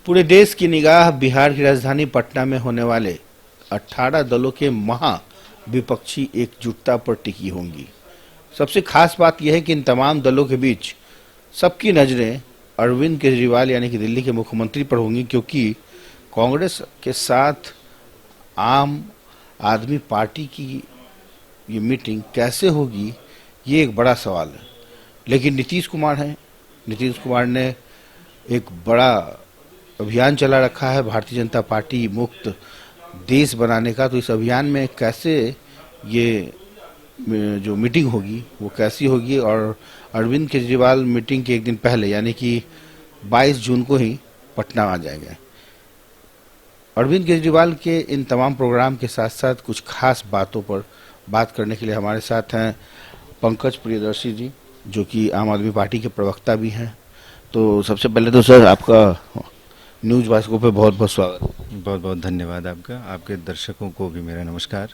पूरे देश की निगाह बिहार की राजधानी पटना में होने वाले 18 दलों के महा विपक्षी एकजुटता पर टिकी होंगी। सबसे खास बात यह है कि इन तमाम दलों के बीच सबकी नजरें अरविंद केजरीवाल यानी कि दिल्ली के मुख्यमंत्री पर होंगी, क्योंकि कांग्रेस के साथ आम आदमी पार्टी की ये मीटिंग कैसे होगी, ये एक बड़ा सवाल है। लेकिन नीतीश कुमार हैं, नीतीश कुमार ने एक बड़ा अभियान चला रखा है भारतीय जनता पार्टी मुक्त देश बनाने का। तो इस अभियान में कैसे ये जो मीटिंग होगी वो कैसी होगी, और अरविंद केजरीवाल मीटिंग के एक दिन पहले यानी कि 22 जून को ही पटना आ जाएंगे। अरविंद केजरीवाल के इन तमाम प्रोग्राम के साथ साथ कुछ खास बातों पर बात करने के लिए हमारे साथ हैं पंकज प्रियदर्शी जी, जो कि आम आदमी पार्टी के प्रवक्ता भी हैं। तो सबसे पहले तो सर आपका न्यूज वाचकों पे बहुत बहुत स्वागत। बहुत बहुत धन्यवाद आपका। आपके दर्शकों को भी मेरा नमस्कार।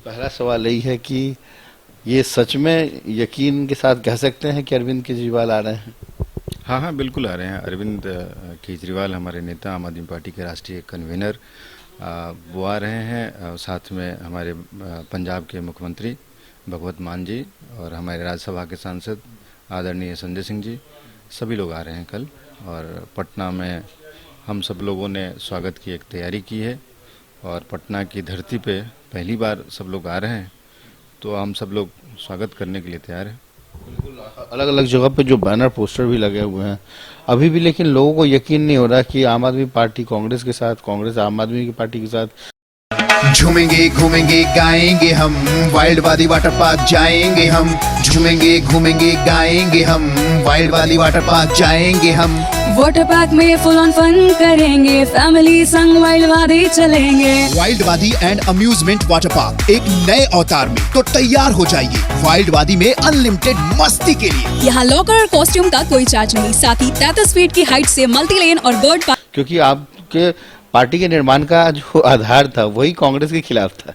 पहला सवाल यही है कि ये सच में यकीन के साथ कह सकते हैं कि अरविंद केजरीवाल आ रहे हैं? हाँ, बिल्कुल आ रहे हैं। अरविंद केजरीवाल हमारे नेता, आम आदमी पार्टी के राष्ट्रीय कन्वीनर, वो आ रहे हैं। साथ में हमारे पंजाब के मुख्यमंत्री भगवत मान जी और हमारे राज्यसभा के सांसद आदरणीय संजय सिंह जी, सभी लोग आ रहे हैं कल। और पटना में हम सब लोगों ने स्वागत की एक तैयारी की है और पटना की धरती पे पहली बार सब लोग आ रहे हैं, तो हम सब लोग स्वागत करने के लिए तैयार हैं। बिल्कुल, अलग अलग जगह पे जो बैनर पोस्टर भी लगे हुए हैं अभी भी, लेकिन लोगों को यकीन नहीं हो रहा कि आम आदमी पार्टी कांग्रेस के साथ, कांग्रेस आम आदमी की पार्टी के साथ झूमेंगे घूमेंगे गाएंगे हम, वाइल्ड वाली वाटर पार्क जाएंगे हम। झूमेंगे घूमेंगे गाएंगे हम, वाइल्ड वाली वाटर पार्क जाएंगे हम। वाटर पार्क में फुल ऑन फन करेंगे, फैमिली संग वाइल्ड वादी चलेंगे। वाइल्ड वादी एंड अम्यूजमेंट वाटर पार्क एक नए अवतार में, तो तैयार हो जाइए वाइल्ड वादी में अनलिमिटेड मस्ती के लिए। यहाँ लॉकर और कॉस्ट्यूम का कोई चार्ज नहीं, साथ ही 33 फीट की हाइट से मल्टी लेन और बर्ड पार्क। क्योंकि आपके पार्टी के निर्माण का जो आधार था वही कांग्रेस के खिलाफ था।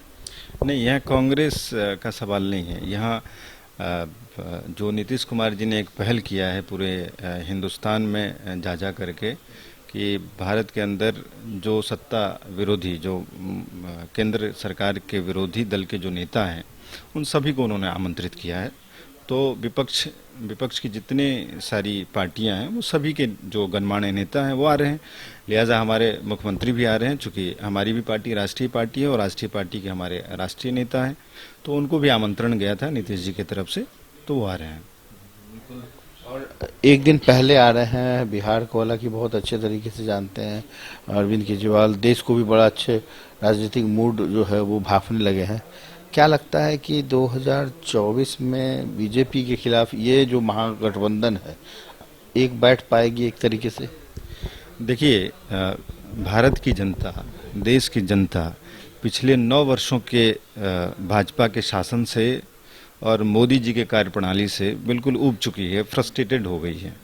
नहीं, यहाँ कांग्रेस का सवाल नहीं है। यहाँ जो नीतीश कुमार जी ने एक पहल किया है पूरे हिंदुस्तान में जा करके कि भारत के अंदर जो सत्ता विरोधी, जो केंद्र सरकार के विरोधी दल के जो नेता हैं, उन सभी को उन्होंने आमंत्रित किया है। तो विपक्ष की जितनी सारी पार्टियां हैं वो सभी के जो गणमान्य नेता हैं वो आ रहे हैं। लिहाजा हमारे मुख्यमंत्री भी आ रहे हैं, चूँकि हमारी भी पार्टी राष्ट्रीय पार्टी है और राष्ट्रीय पार्टी के हमारे राष्ट्रीय नेता हैं, तो उनको भी आमंत्रण गया था नीतीश जी की तरफ से, तो वो आ रहे हैं। और एक दिन पहले आ रहे हैं। बिहार को हालांकि बहुत अच्छे तरीके से जानते हैं अरविंद केजरीवाल, देश को भी बड़ा अच्छे राजनीतिक मूड जो है वो भाफने लगे हैं। क्या लगता है कि 2024 में बीजेपी के खिलाफ ये जो महागठबंधन है एक बैठ पाएगी एक तरीके से? देखिए, भारत की जनता, देश की जनता पिछले 9 वर्षों के भाजपा के शासन से और मोदी जी के कार्यप्रणाली से बिल्कुल ऊब चुकी है, फ्रस्ट्रेटेड हो गई है।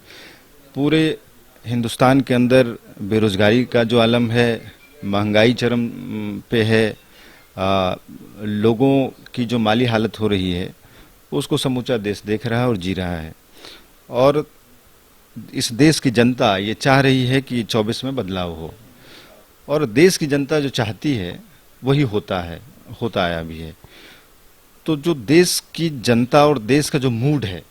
पूरे हिंदुस्तान के अंदर बेरोजगारी का जो आलम है, महंगाई चरम पे है, लोगों की जो माली हालत हो रही है उसको समूचा देश देख रहा है और जी रहा है। और इस देश की जनता ये चाह रही है कि 24 में बदलाव हो, और देश की जनता जो चाहती है वही होता आया भी है। तो जो देश की जनता और देश का जो मूड है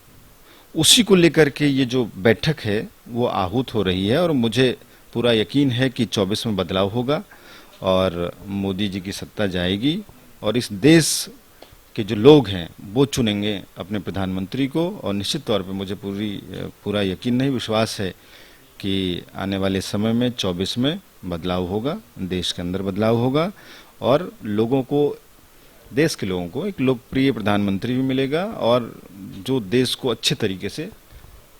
उसी को लेकर के ये जो बैठक है वो आहूत हो रही है, और मुझे पूरा यकीन है कि 24 में बदलाव होगा और मोदी जी की सत्ता जाएगी और इस देश के जो लोग हैं वो चुनेंगे अपने प्रधानमंत्री को। और निश्चित तौर पे मुझे पूरा यकीन नहीं, विश्वास है कि आने वाले समय में 24 में बदलाव होगा, देश के अंदर बदलाव होगा और लोगों को, देश के लोगों को एक लोकप्रिय प्रधानमंत्री भी मिलेगा और जो देश को अच्छे तरीके से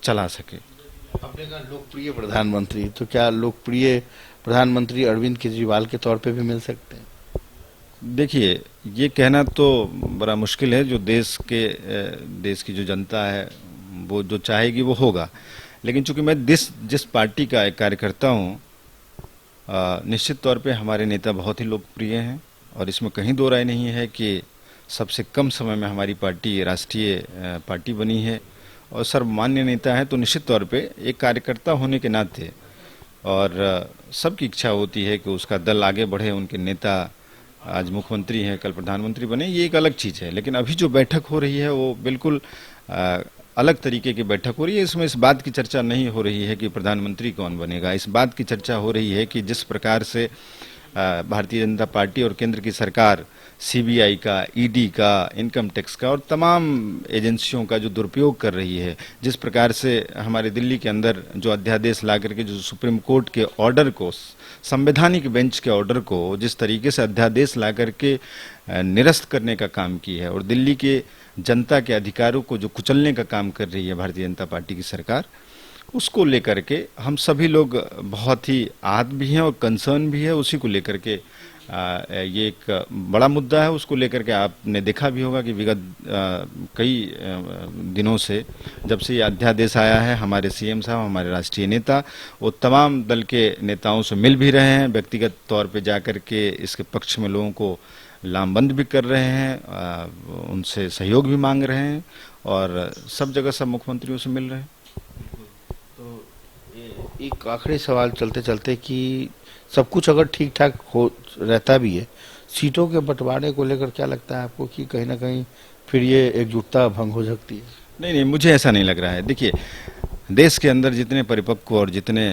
चला सके। आपने कहा लोकप्रिय प्रधानमंत्री, तो क्या लोकप्रिय प्रधानमंत्री अरविंद केजरीवाल के तौर पे भी मिल सकते हैं? देखिए, ये कहना तो बड़ा मुश्किल है। जो देश की जो जनता है वो जो चाहेगी वो होगा। लेकिन चूंकि मैं जिस पार्टी का एक कार्यकर्ता हूँ, निश्चित तौर पे हमारे नेता बहुत ही लोकप्रिय हैं और इसमें कहीं दो राय नहीं है कि सबसे कम समय में हमारी पार्टी राष्ट्रीय पार्टी बनी है और सर्वमान्य नेता है। तो निश्चित तौर पे एक कार्यकर्ता होने के नाते और सबकी इच्छा होती है कि उसका दल आगे बढ़े, उनके नेता आज मुख्यमंत्री हैं, कल प्रधानमंत्री बने, ये एक अलग चीज़ है। लेकिन अभी जो बैठक हो रही है वो बिल्कुल अलग तरीके की बैठक हो रही है। इसमें इस बात की चर्चा नहीं हो रही है कि प्रधानमंत्री कौन बनेगा, इस बात की चर्चा हो रही है कि जिस प्रकार से भारतीय जनता पार्टी और केंद्र की सरकार सीबीआई का, ईडी का, इनकम टैक्स का और तमाम एजेंसियों का जो दुरुपयोग कर रही है, जिस प्रकार से हमारे दिल्ली के अंदर जो अध्यादेश ला करके जो सुप्रीम कोर्ट के ऑर्डर को, संवैधानिक बेंच के ऑर्डर को जिस तरीके से अध्यादेश ला करके निरस्त करने का काम किया है और दिल्ली के जनता के अधिकारों को जो कुचलने का काम कर रही है भारतीय जनता पार्टी की सरकार, उसको लेकर के हम सभी लोग बहुत ही आहत भी हैं और कंसर्न भी है। उसी को लेकर के ये एक बड़ा मुद्दा है। उसको लेकर के आपने देखा भी होगा कि विगत कई दिनों से, जब से ये अध्यादेश आया है, हमारे सीएम साहब, हमारे राष्ट्रीय नेता, वो तमाम दल के नेताओं से मिल भी रहे हैं, व्यक्तिगत तौर पे जाकर के इसके पक्ष में लोगों को लामबंद भी कर रहे हैं, उनसे सहयोग भी मांग रहे हैं और सब जगह सब मुख्यमंत्रियों से मिल रहे हैं। एक आखिरी सवाल चलते चलते कि सब कुछ अगर ठीक ठाक हो रहता भी है, सीटों के बंटवारे को लेकर क्या लगता है आपको कि कहीं ना कहीं फिर ये एकजुटता भंग हो सकती है? नहीं, मुझे ऐसा नहीं लग रहा है। देखिए, देश के अंदर जितने परिपक्व और जितने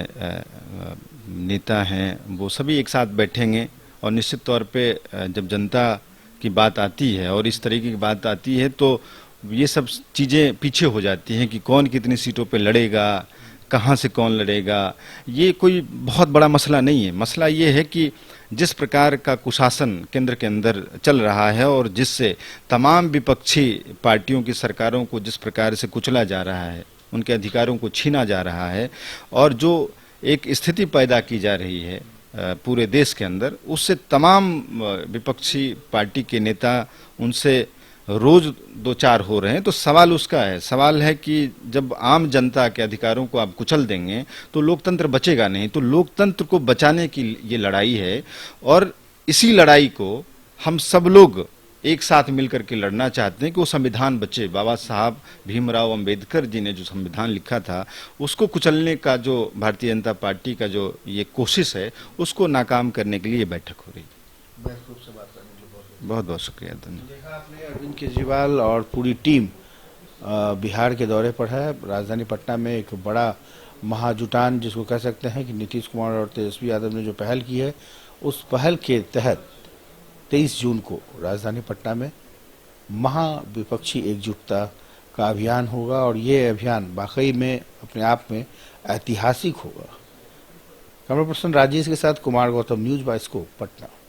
नेता हैं वो सभी एक साथ बैठेंगे और निश्चित तौर पे जब जनता की बात आती है और इस तरीके की बात आती है तो ये सब चीज़ें पीछे हो जाती हैं कि कौन कितनी सीटों पे लड़ेगा, कहाँ से कौन लड़ेगा। ये कोई बहुत बड़ा मसला नहीं है। मसला ये है कि जिस प्रकार का कुशासन केंद्र के अंदर चल रहा है और जिससे तमाम विपक्षी पार्टियों की सरकारों को जिस प्रकार से कुचला जा रहा है, उनके अधिकारों को छीना जा रहा है और जो एक स्थिति पैदा की जा रही है पूरे देश के अंदर, उससे तमाम विपक्षी पार्टी के नेता उनसे रोज दो चार हो रहे हैं। तो सवाल उसका है, सवाल है कि जब आम जनता के अधिकारों को आप कुचल देंगे तो लोकतंत्र बचेगा नहीं। तो लोकतंत्र को बचाने की ये लड़ाई है और इसी लड़ाई को हम सब लोग एक साथ मिलकर के लड़ना चाहते हैं कि वो संविधान बचे। बाबा साहब भीमराव अंबेडकर जी ने जो संविधान लिखा था उसको कुचलने का जो भारतीय जनता पार्टी का जो ये कोशिश है, उसको नाकाम करने के लिए ये बैठक हो रही है। बहुत बहुत शुक्रिया, धन्यवाद। देखा आपने, अरविंद केजरीवाल और पूरी टीम बिहार के दौरे पर है। राजधानी पटना में एक बड़ा महाजुटान जिसको कह सकते हैं कि नीतीश कुमार और तेजस्वी यादव ने जो पहल की है, उस पहल के तहत 23 जून को राजधानी पटना में महाविपक्षी एकजुटता का अभियान होगा और ये अभियान वाकई में अपने आप में ऐतिहासिक होगा। कैमरा पर्सन राजेश के साथ कुमार गौतम, न्यूज़ 22 को पटना।